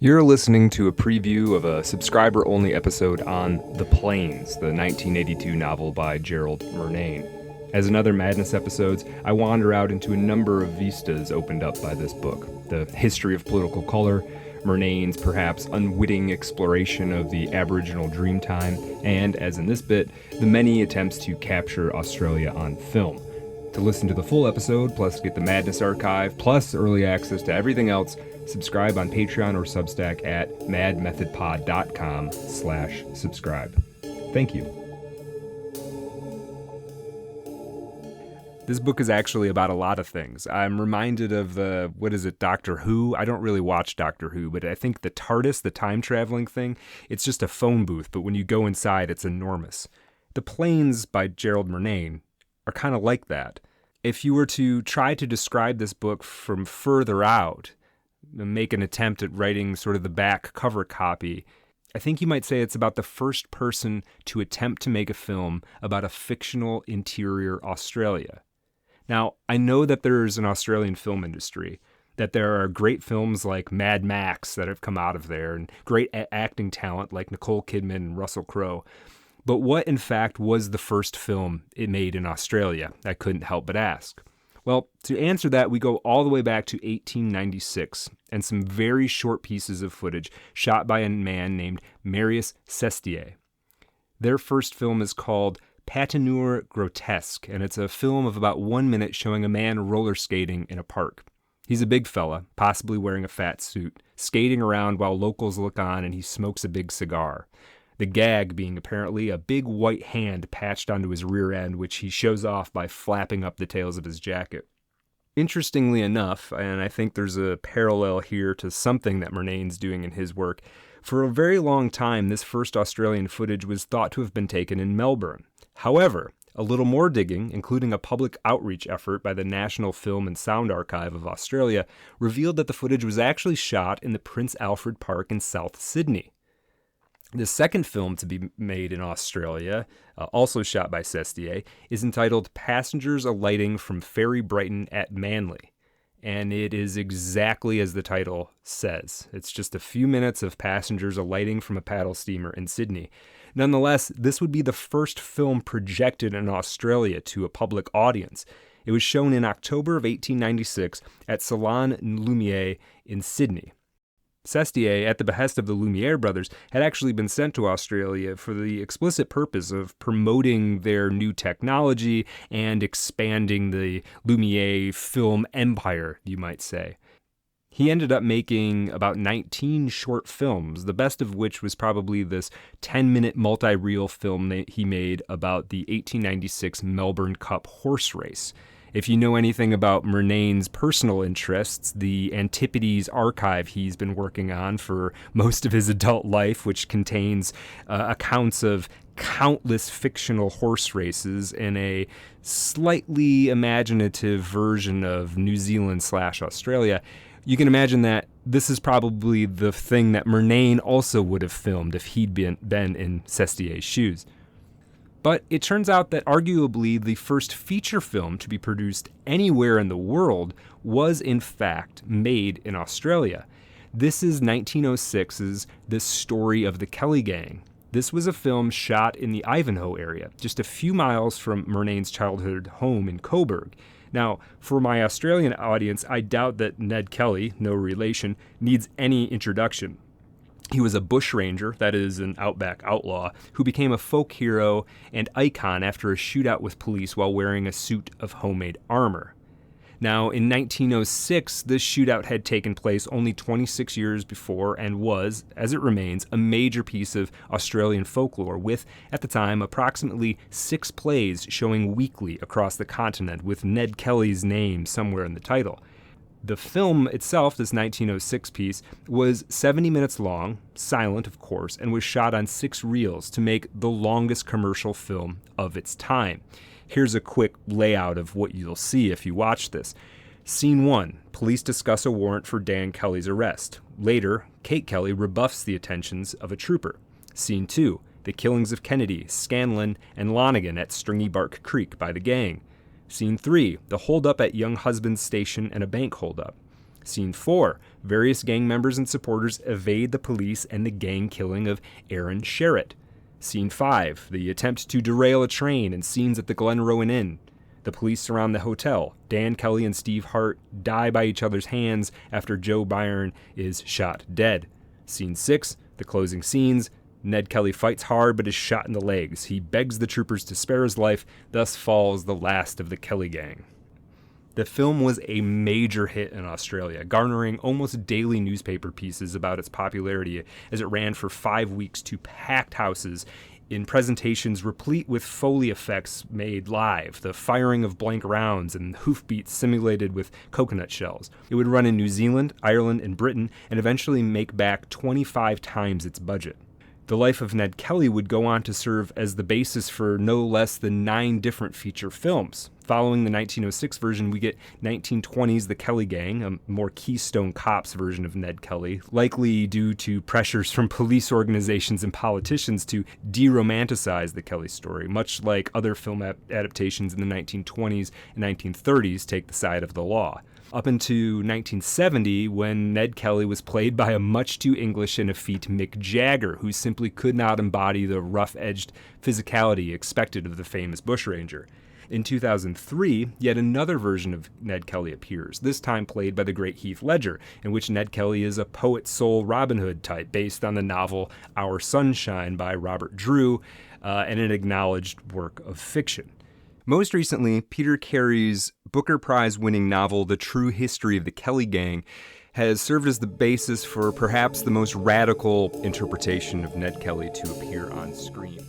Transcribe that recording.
You're listening to a preview of a subscriber-only episode on The Plains, the 1982 novel by Gerald Murnane. As in other Madness episodes, I wander out into a number of vistas opened up by this book. The history of political color, Murnane's perhaps unwitting exploration of the Aboriginal Dreamtime, and, as in this bit, the many attempts to capture Australia on film. To listen to the full episode, plus get the Madness archive, plus early access to everything else, subscribe on Patreon or Substack at madmethodpod.com/subscribe. Thank you. This book is actually about a lot of things. I'm reminded of Doctor Who? I don't really watch Doctor Who, but I think the TARDIS, the time-traveling thing, it's just a phone booth, but when you go inside, it's enormous. The Plains by Gerald Murnane are kind of like that. If you were to try to describe this book from further out, make an attempt at writing sort of the back cover copy, I think you might say it's about the first person to attempt to make a film about a fictional interior Australia. Now, I know that there's an Australian film industry, that there are great films like Mad Max that have come out of there, and great acting talent like Nicole Kidman and Russell Crowe. But what, in fact, was the first film it made in Australia? I couldn't help but ask. Well, to answer that, we go all the way back to 1896 and some very short pieces of footage shot by a man named Marius Sestier. Their first film is called Patinure Grotesque, and it's a film of about 1 minute showing a man roller skating in a park. He's a big fella, possibly wearing a fat suit, skating around while locals look on, and he smokes a big cigar. The gag being apparently a big white hand patched onto his rear end, which he shows off by flapping up the tails of his jacket. Interestingly enough, and I think there's a parallel here to something that Murnane's doing in his work, for a very long time this first Australian footage was thought to have been taken in Melbourne. However, a little more digging, including a public outreach effort by the National Film and Sound Archive of Australia, revealed that the footage was actually shot in the Prince Alfred Park in South Sydney. The second film to be made in Australia, also shot by Sestier, is entitled Passengers Alighting from Ferry Brighton at Manly. And it is exactly as the title says. It's just a few minutes of passengers alighting from a paddle steamer in Sydney. Nonetheless, this would be the first film projected in Australia to a public audience. It was shown in October of 1896 at Salon Lumiere in Sydney. Sestier, at the behest of the Lumiere brothers, had actually been sent to Australia for the explicit purpose of promoting their new technology and expanding the Lumiere film empire, you might say. He ended up making about 19 short films, the best of which was probably this 10-minute multi-reel film that he made about the 1896 Melbourne Cup horse race. If you know anything about Murnane's personal interests, the Antipodes archive he's been working on for most of his adult life, which contains accounts of countless fictional horse races in a slightly imaginative version of New Zealand/Australia, you can imagine that this is probably the thing that Murnane also would have filmed if he'd been in Sestier's shoes. But it turns out that arguably the first feature film to be produced anywhere in the world was in fact made in Australia. This is 1906's The Story of the Kelly Gang. This was a film shot in the Ivanhoe area, just a few miles from Murnane's childhood home in Coburg. Now, for my Australian audience, I doubt that Ned Kelly, no relation, needs any introduction. He was a bushranger, that is an outback outlaw, who became a folk hero and icon after a shootout with police while wearing a suit of homemade armor. Now, in 1906, this shootout had taken place only 26 years before and was, as it remains, a major piece of Australian folklore with, at the time, approximately 6 plays showing weekly across the continent with Ned Kelly's name somewhere in the title. The film itself, this 1906 piece, was 70 minutes long, silent of course, and was shot on 6 reels to make the longest commercial film of its time. Here's a quick layout of what you'll see if you watch this. Scene 1, police discuss a warrant for Dan Kelly's arrest. Later, Kate Kelly rebuffs the attentions of a trooper. Scene 2, the killings of Kennedy, Scanlon, and Lonigan at Stringy Bark Creek by the gang. Scene 3, the holdup at Young Husband's Station and a bank holdup. Scene 4. Various gang members and supporters evade the police and the gang killing of Aaron Sherritt. Scene 5. The attempt to derail a train and scenes at the Glenrowan Inn. The police surround the hotel. Dan Kelly and Steve Hart die by each other's hands after Joe Byrne is shot dead. Scene 6. The closing scenes. Ned Kelly fights hard but is shot in the legs. He begs the troopers to spare his life, thus falls the last of the Kelly gang. The film was a major hit in Australia, garnering almost daily newspaper pieces about its popularity as it ran for 5 weeks to packed houses in presentations replete with Foley effects made live, the firing of blank rounds and hoofbeats simulated with coconut shells. It would run in New Zealand, Ireland, and Britain, and eventually make back 25 times its budget. The life of Ned Kelly would go on to serve as the basis for no less than 9 different feature films. Following the 1906 version, we get 1920's The Kelly Gang, a more Keystone Cops version of Ned Kelly, likely due to pressures from police organizations and politicians to de-romanticize the Kelly story, much like other film adaptations in the 1920s and 1930s take the side of the law. Up into 1970, when Ned Kelly was played by a much too English and effete Mick Jagger, who simply could not embody the rough-edged physicality expected of the famous bushranger. In 2003, yet another version of Ned Kelly appears, this time played by the great Heath Ledger, in which Ned Kelly is a poet soul Robin Hood type based on the novel Our Sunshine by Robert Drew, and an acknowledged work of fiction. Most recently, Peter Carey's Booker Prize-winning novel The True History of the Kelly Gang has served as the basis for perhaps the most radical interpretation of Ned Kelly to appear on screen.